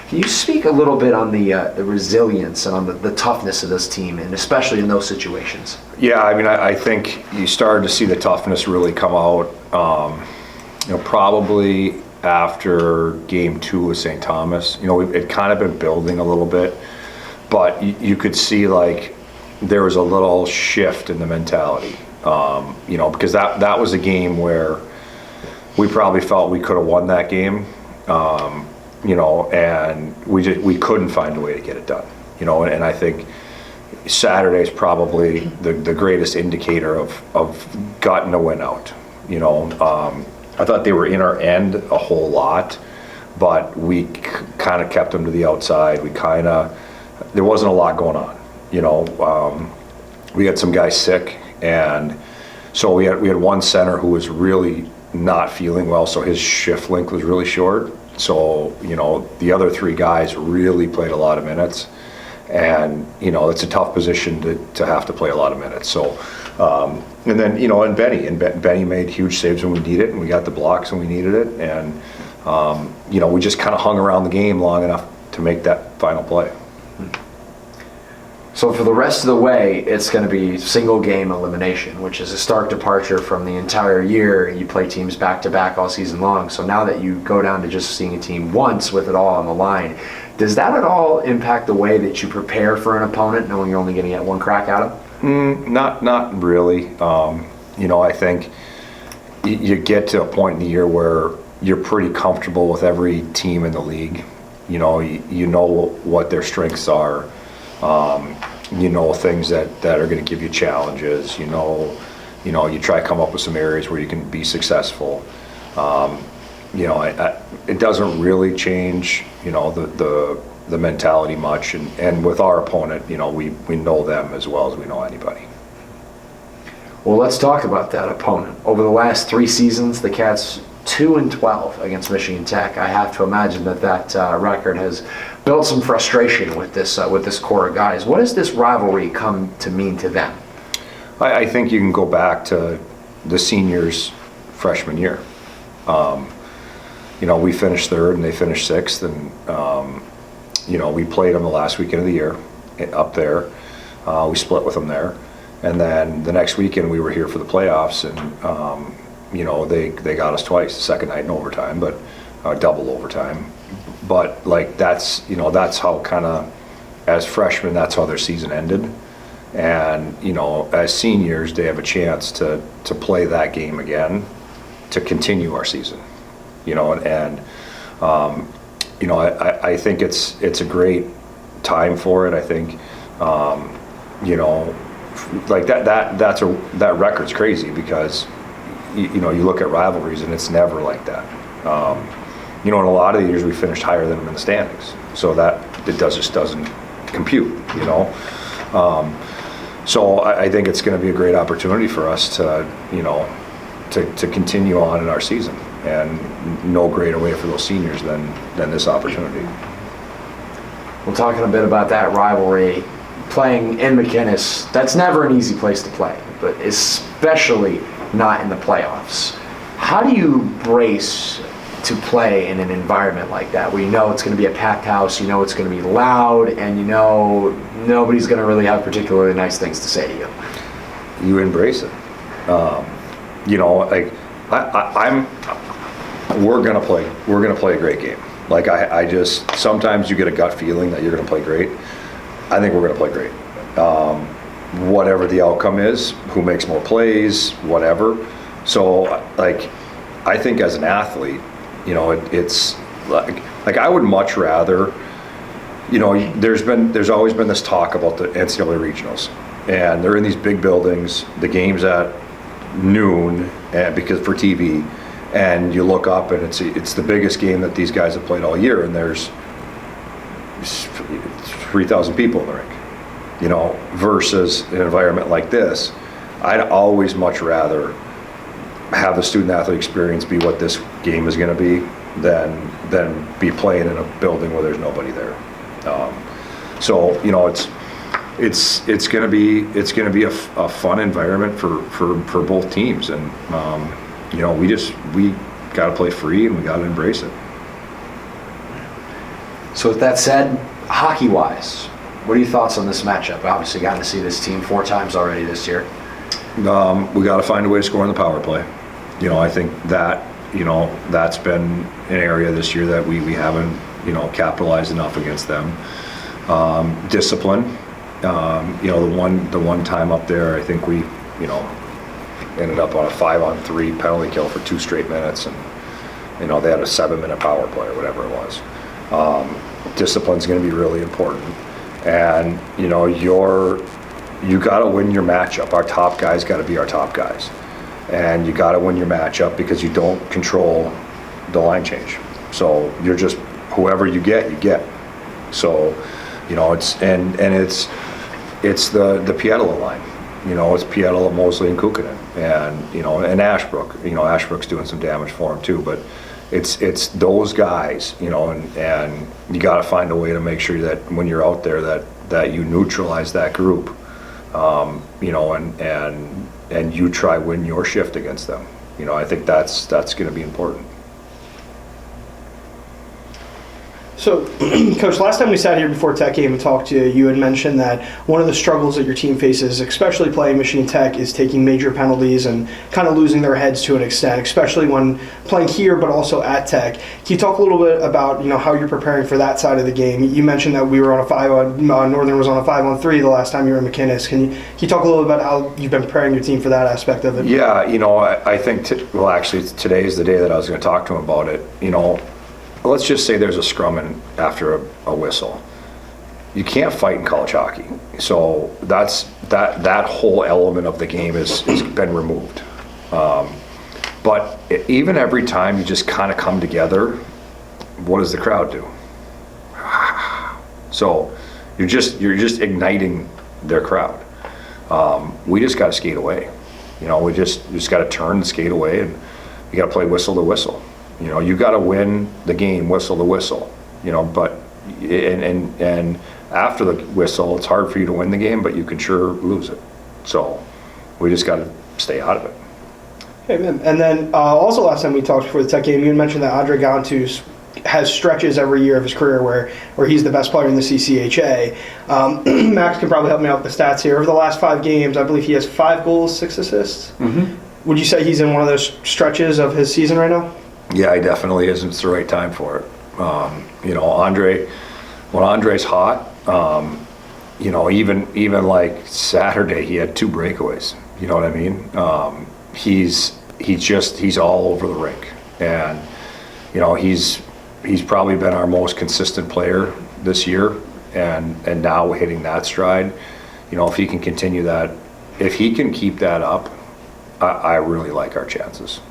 Can you speak a little bit on the resilience and on the toughness of this team, and especially in those situations? Yeah, I mean, I think you started to see the toughness really come out, probably after game 2 of St. Thomas. It kind of been building a little bit, but you could see like there was a little shift in the mentality, because that was a game where we probably felt we could have won that game, and we couldn't find a way to get it done, and I think Saturday is probably the greatest indicator of gotten a win out. I thought they were in our end a whole lot, but we kind of kept them to the outside. There wasn't a lot going on. We had some guys sick, and so we had one center who was really not feeling well, so his shift length was really short. So the other 3 guys really played a lot of minutes, and it's a tough position to have to play a lot of minutes. So and then and Benny made huge saves when we needed it, and we got the blocks when we needed it, and we just kind of hung around the game long enough to make that final play. So for the rest of the way, it's going to be single game elimination, which is a stark departure from the entire year. You play teams back to back all season long. So now that you go down to just seeing a team once with it all on the line, does that at all impact the way that you prepare for an opponent, knowing you're only going to get one crack at them? Not really. I think you get to a point in the year where you're pretty comfortable with every team in the league. You know what their strengths are. Things that are going to give you challenges. You try to come up with some areas where you can be successful. It doesn't really change, the mentality much, and with our opponent, we know them as well as we know anybody. Well, let's talk about that opponent. Over the last 3 seasons, the Cats 2-12 against Michigan Tech. I have to imagine that record has built some frustration with this core of guys. What does this rivalry come to mean to them? I think you can go back to the seniors' freshman year. We finished 3rd and they finished 6th, and we played them the last weekend of the year up there. We split with them there, and then the next weekend we were here for the playoffs, and they got us twice, the second night in overtime, but double overtime. But that's how kind of, as freshmen, that's how their season ended. And as seniors, they have a chance to play that game again to continue our season. I think it's a great time for it. I think that record's crazy, because you look at rivalries and it's never like that. In a lot of the years we finished higher than them in the standings, so that just doesn't compute. So I think it's going to be a great opportunity for us to continue on in our season, and no greater way for those seniors than this opportunity. Well, talking a bit about that rivalry, playing in McInnes, that's never an easy place to play, but especially not in the playoffs. How do you brace to play in an environment like that, where it's going to be a packed house, it's going to be loud, and nobody's going to really have particularly nice things to say to you? You embrace it. We're going to play a great game. I just, sometimes you get a gut feeling that you're going to play great. I think we're going to play great. Whatever the outcome is, who makes more plays, whatever. So, I think as an athlete, it's I would much rather, there's always been this talk about the NCAA regionals, and they're in these big buildings, the game's at noon, because for TV, and you look up and it's the biggest game that these guys have played all year, and there's 3,000 people in the rink, versus an environment like this. I'd always much rather have the student athlete experience be what this game is going to be than be playing in a building where there's nobody there. So it's going to be a fun environment for both teams, and we got to play free, and we got to embrace it. So with that said, hockey-wise, what are your thoughts on this matchup? Obviously gotten to see this team 4 times already this year. We got to find a way to score in the power play. I think that, that's been an area this year that we haven't, capitalized enough against them. Discipline, the one time up there, I think we, ended up on a 5-on-3 penalty kill for 2 straight minutes, and, they had a 7-minute power play or whatever it was. Discipline's going to be really important. And, you got to win your matchup. Our top guys got to be our top guys. And you got to win your matchup because you don't control the line change. So you're just, whoever you get, you get. So, it's the Pietila line. It's Pietila, Mosley, and Kukkonen. And, and Ashbrook. Ashbrook's doing some damage for him too, but it's those guys, and you got to find a way to make sure that when you're out there that you neutralize that group, and you try win your shift against them. I think that's going to be important. So, Coach, last time we sat here before Tech game and talked to you, you had mentioned that one of the struggles that your team faces, especially playing Michigan Tech, is taking major penalties and kind of losing their heads to an extent, especially when playing here but also at Tech. Can you talk a little bit about how you're preparing for that side of the game? You mentioned that we were on a Northern was on a 5-on-3 the last time you were in McInnes. Can you talk a little bit about how you've been preparing your team for that aspect of it? Yeah, I think actually today is the day that I was going to talk to him about it. Let's just say there's a scrum after a whistle. You can't fight in college hockey. So that whole element of the game has been removed. But even every time you just kind of come together, what does the crowd do? So you're just igniting their crowd. We just got to skate away. We just got to turn and skate away, and you got to play whistle to whistle. You got to win the game whistle to whistle, but and after the whistle, it's hard for you to win the game, but you can sure lose it. So we just got to stay out of it. Okay, man. And then also last time we talked before the Tech game, you had mentioned that Andre Gantus has stretches every year of his career where he's the best player in the CCHA. Max can probably help me out with the stats here. Over the last 5 games, I believe he has 5 goals, 6 assists. Mm-hmm. Would you say he's in one of those stretches of his season right now? Yeah, he definitely is. It's the right time for it. When Andre's hot, even like Saturday, he had 2 breakaways. You know what I mean? He's all over the rink, and he's probably been our most consistent player this year, and now hitting that stride. If he can continue that, if he can keep that up, I really like our chances.